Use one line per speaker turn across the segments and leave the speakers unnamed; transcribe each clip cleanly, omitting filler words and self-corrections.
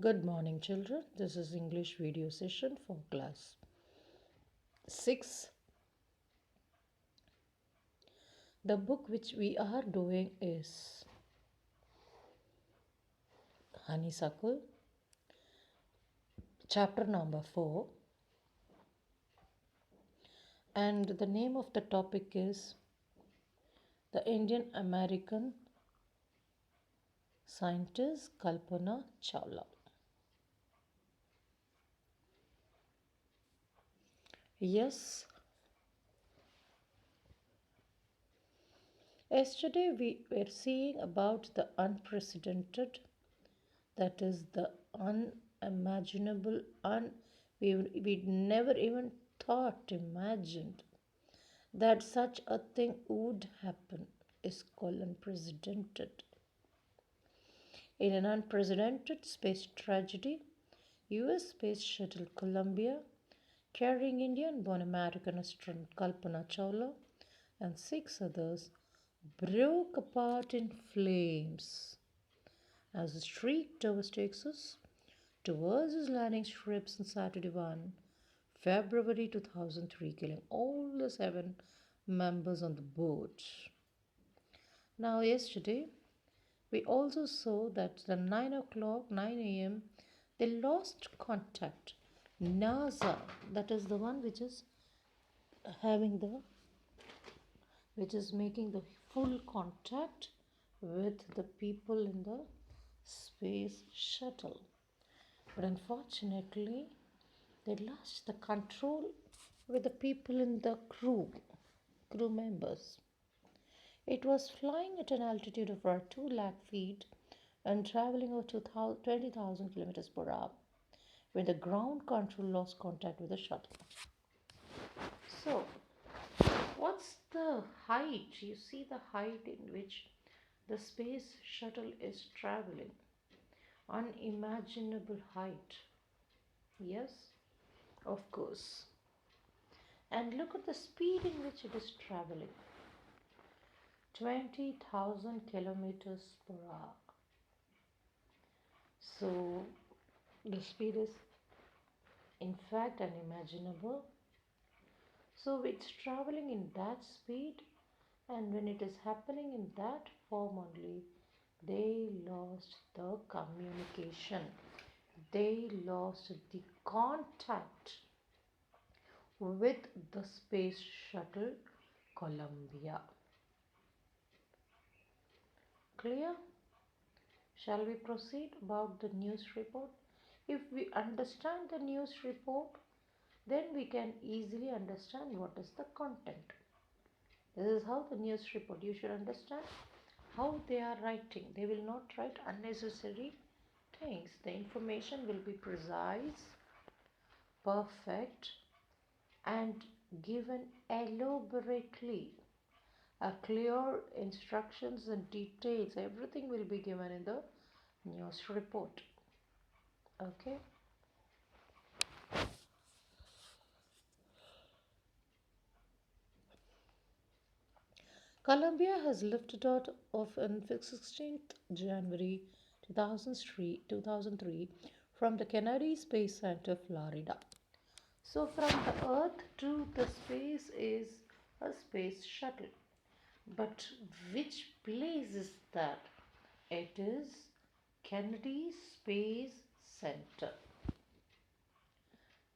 Good morning, children. This is English video session for class 6. The book which we are doing is Honeysuckle, chapter number 4, and the name of the topic is the Indian American scientist Kalpana Chawla. Yes, yesterday we were seeing about the unprecedented, that is the unimaginable, we never even thought, imagined that such a thing would happen is called unprecedented. In an unprecedented space tragedy, US Space Shuttle Columbia, carrying Indian born American astronaut Kalpana Chawla and six others, broke apart in flames as it streaked over Texas towards its landing strips on Saturday 1, February 2003, killing all the 7 members on the boat. Now, yesterday, we also saw that the 9 o'clock, 9 a.m., they lost contact. NASA, that is the one having the, which is making the full contact with the people in the space shuttle. But unfortunately, they lost the control with the people in the crew members. It was flying at an altitude of about 2 lakh feet and traveling over 20,000 kilometers per hour when the ground control lost contact with the shuttle. So, what's the height? You see the height in which the space shuttle is traveling. Unimaginable height. Yes, of course. And look at the speed in which it is traveling, 20,000 kilometers per hour. So the speed is in fact unimaginable. So it's traveling in that speed, and when it is happening in that form only, they lost the communication, they lost the contact with the space shuttle Columbia. Clear? Shall we proceed about the news report? If we understand the news report, then we can easily understand what is the content. This is how the news report, you should understand how they are writing. They will not write unnecessary things. The information will be precise, perfect, and given elaborately. A clear instructions and details, everything will be given in the news report. Okay. Columbia has lifted out of on 16th January 2003 from the Kennedy Space Center, Florida. So from the Earth to the space is a space shuttle. But which place is that? It is Kennedy Space Center.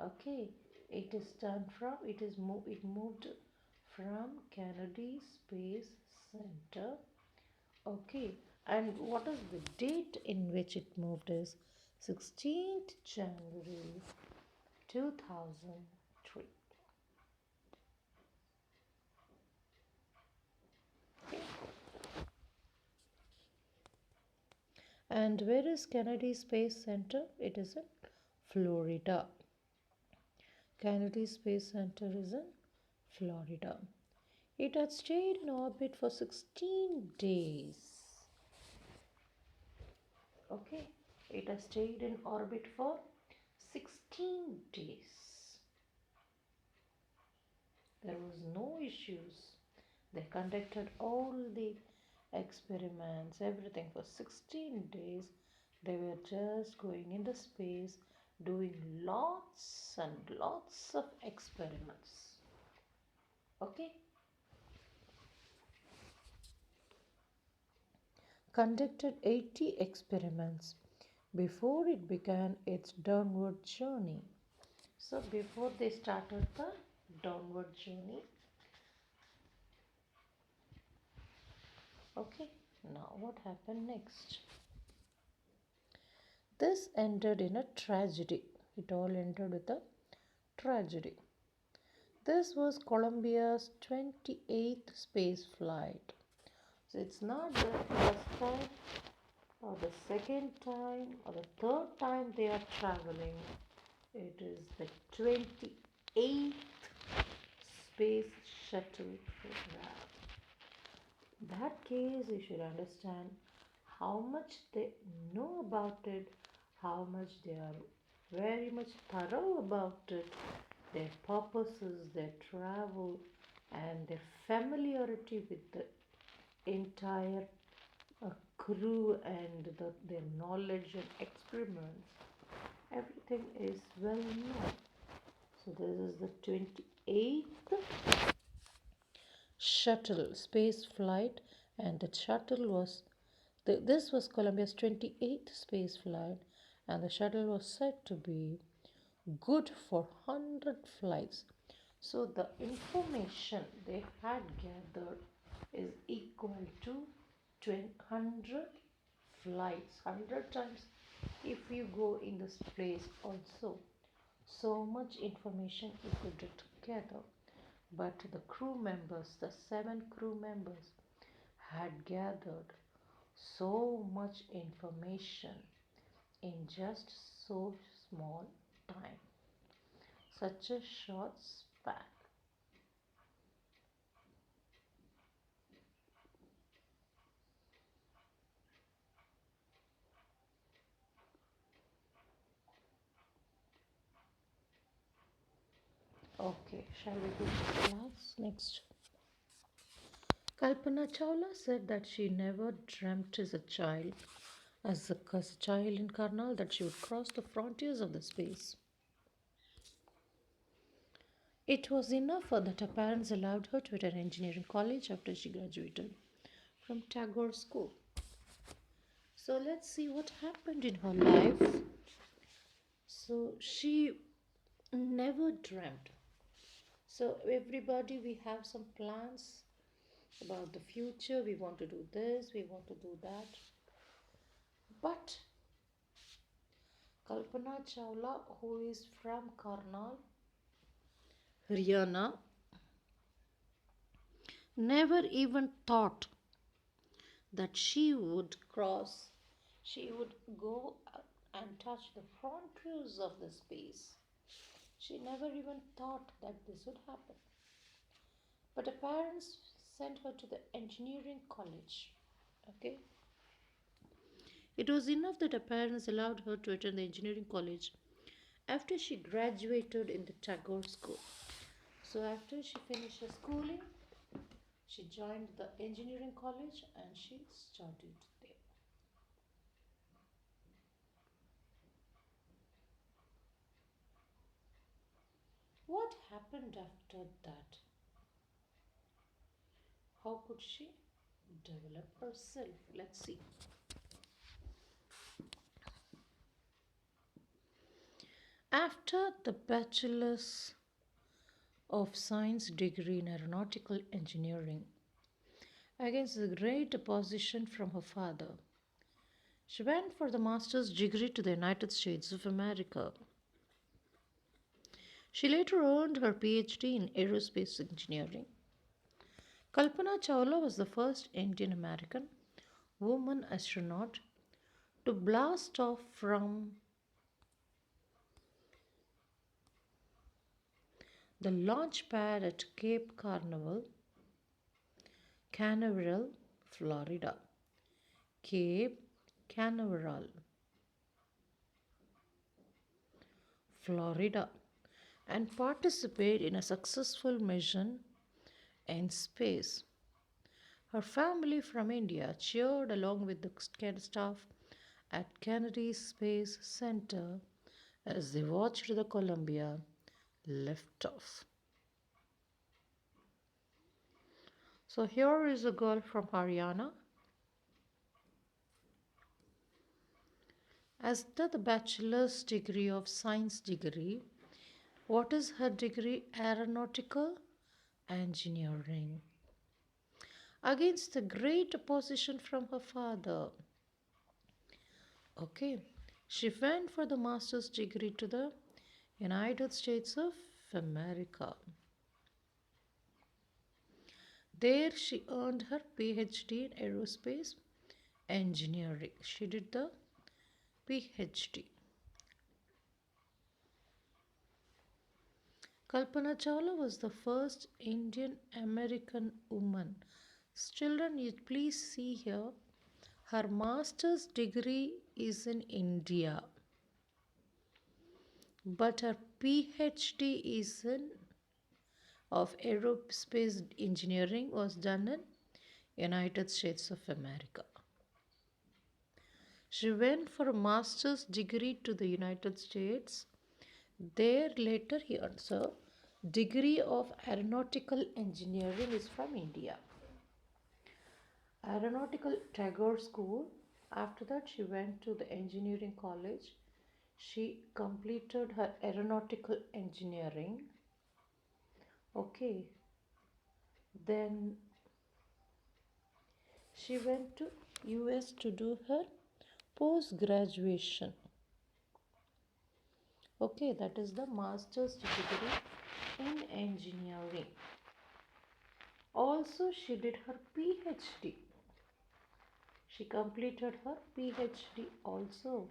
Okay, it moved from Kennedy Space Center. Okay, and what is the date in which it moved is 16th January 2003. Okay. And where is Kennedy Space Center? It is in Florida. Kennedy Space Center is in Florida. It had stayed in orbit for 16 days. Okay, it has stayed in orbit for 16 days. There was no issues. They conducted all the experiments, everything for 16 days, They were just going in the space, doing lots and lots of experiments. Okay, conducted 80 experiments before it began its downward journey. So, before they started the downward journey, okay, now what happened next? This ended in a tragedy. It all ended with a tragedy. This was Columbia's 28th space flight. So it's not the first time or the second time or the third time they are traveling. It is the 28th space shuttle program. In that case, you should understand how much they know about it, how much they are very much thorough about it, their purposes, their travel, and their familiarity with the entire crew and their knowledge and experiments. Everything is well known. So, this is the 28th shuttle space flight, and the shuttle was this was Columbia's 28th space flight, and the shuttle was said to be good for 100 flights. So the information they had gathered is equal to 100 flights, 100 times if you go in this place also. So much information you could gather. But the crew members, the 7 crew members, had gathered so much information in just so small time, such a short span. Okay, shall we go to class next? Kalpana Chawla said that she never dreamt as a child in Karnal, that she would cross the frontiers of the space. It was enough for that her parents allowed her to attend engineering college after she graduated from Tagore School. So let's see what happened in her life. So she never dreamt. So everybody, we have some plans about the future. We want to do this, we want to do that. But Kalpana Chawla, who is from Karnal, Haryana, never even thought that she would go and touch the frontiers of the space. She never even thought that this would happen. But her parents sent her to the engineering college. Okay? It was enough that her parents allowed her to attend the engineering college after she graduated in the Tagore School. So, after she finished her schooling, she joined the engineering college and she studied there. What happened after that? How could she develop herself? Let's see. After the Bachelor's of Science degree in Aeronautical Engineering, against the great opposition from her father, she went for the master's degree to the United States of America. She later earned her PhD in aerospace engineering. Kalpana Chawla was the first Indian American woman astronaut to blast off from the launch pad at Cape Canaveral, Florida. Cape Canaveral, Florida, and participate in a successful mission in space. Her family from India cheered along with the staff at Kennedy Space Center as they watched the Columbia lift off. So here is a girl from Haryana. As the bachelor's degree of science degree, what is her degree? Aeronautical engineering. Against the great opposition from her father. Okay, she went for the master's degree to the United States of America. There she earned her PhD in aerospace engineering. She did the PhD. Kalpana Chawla was the first Indian American woman. Children, you please see here, her master's degree is in India, but her PhD is in of aerospace engineering was done in United States of America. She went for a master's degree to the United States. There later he earned her degree of aeronautical engineering is from India. Aeronautical Tagore School. After that she went to the engineering college. She completed her aeronautical engineering. Okay. Then she went to US to do her post graduation. Okay, that is the master's degree in engineering. Also, she did her PhD. She completed her PhD also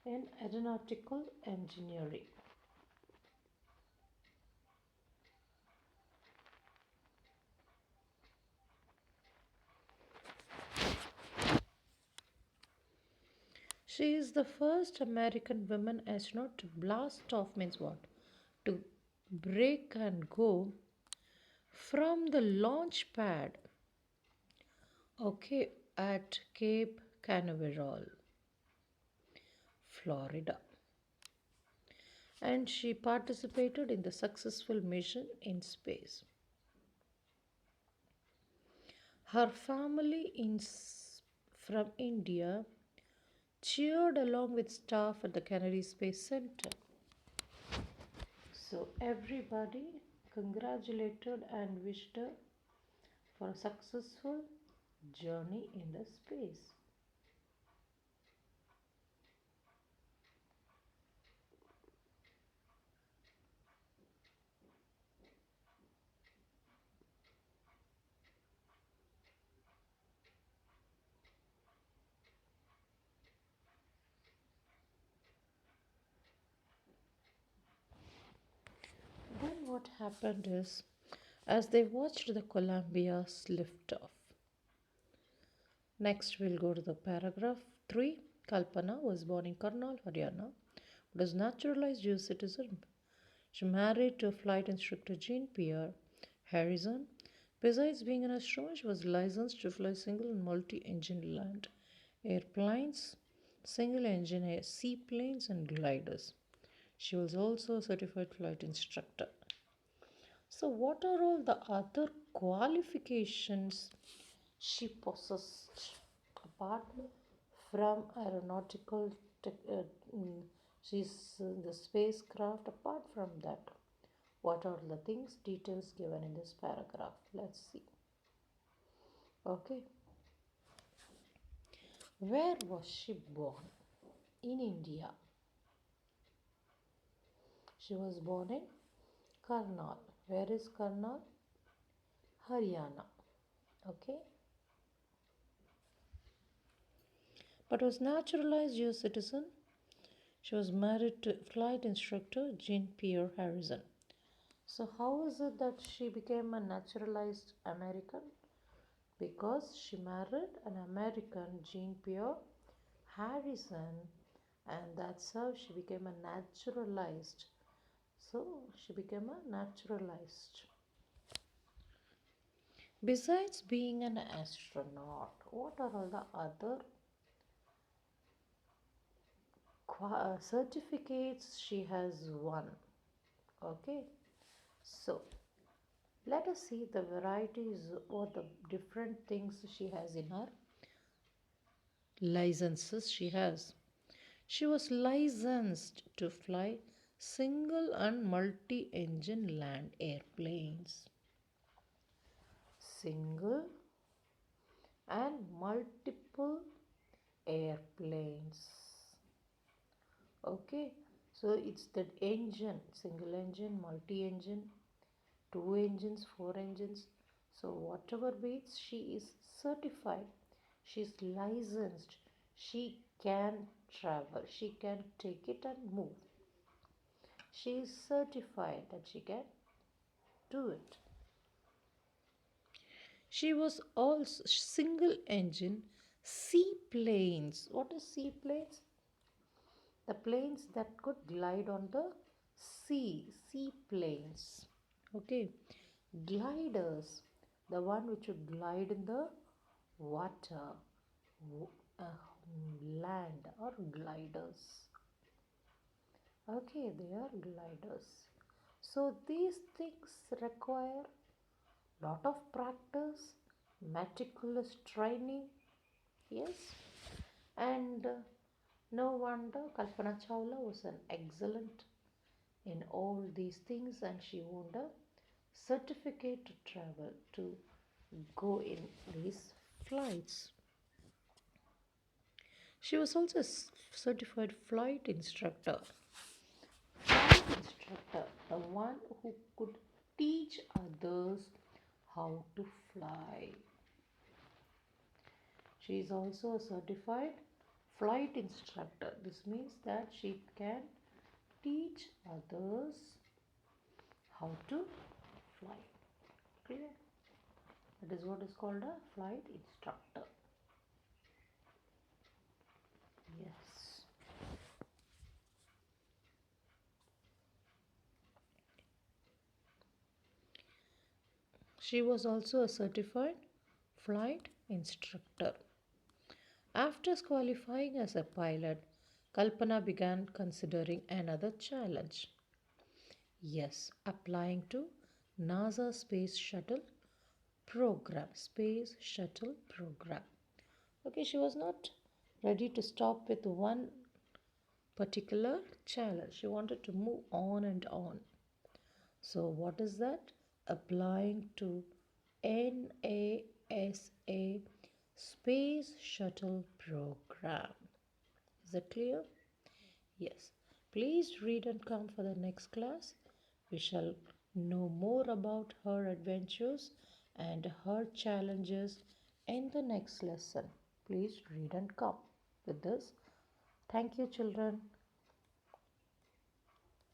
in aeronautical engineering. She is the first American woman astronaut to blast off means what? To break and go from the launch pad. Okay, at Cape Canaveral, Florida. And she participated in the successful mission in space. Her family from India cheered along with staff at the Kennedy Space Center. So everybody congratulated and wished her for a successful journey in the space. Then what happened is, as they watched the Columbia's lift off. Next, we'll go to the paragraph 3. Kalpana was born in Karnal, Haryana, but was naturalized US citizen. She married to a flight instructor Jean Pierre Harrison. Besides being an astronomer, she was licensed to fly single and multi-engine land airplanes, single-engine seaplanes, and gliders. She was also a certified flight instructor. So, what are all the other qualifications she possessed apart from aeronautical? Mm, she's in the spacecraft. Apart from that, what are the things details given in this paragraph? Let's see. Okay, where was she born? In India. She was born in Karnal. Where is Karnal? Haryana. Okay, but was naturalized US citizen. She was married to flight instructor Jean Pierre Harrison. So, how is it that she became a naturalized American? Because she married an American, Jean Pierre Harrison, and that's how she became a naturalized. So, she became a naturalized. Besides being an astronaut, what are all the other certificates she has won. Okay, so let us see the varieties or the different things she has in her licenses she has. She was licensed to fly single and multi engine land airplanes. Single and multiple airplanes. Okay, so it's that engine, single engine, multi engine, two engines, four engines. So, whatever beats, she is certified, she is licensed, she can travel, she can take it and move. She is certified that she can do it. She was also single engine seaplanes. What is seaplanes? The planes that could glide on the seaplanes. Okay, gliders, the one which would glide in the water, uh, land, or gliders. Okay, they are gliders. So these things require lot of practice, meticulous training. Yes, and no wonder Kalpana Chawla was an excellent in all these things, and she won a certificate to travel to go in these flights. She was also a certified flight instructor. Flight instructor, the one who could teach others how to fly. She is also a certified flight instructor. This means that she can teach others how to fly. Clear? That is what is called a flight instructor. Yes. She was also a certified flight instructor. After qualifying as a pilot, Kalpana began considering another challenge. Yes, applying to NASA Space Shuttle program. Space Shuttle program. Okay, she was not ready to stop with one particular challenge. She wanted to move on and on. So, what is that? Applying to NASA Space Shuttle Program. Is that clear? Yes. Please read and come for the next class. We shall know more about her adventures and her challenges in the next lesson. Please read and come. With this, thank you, children.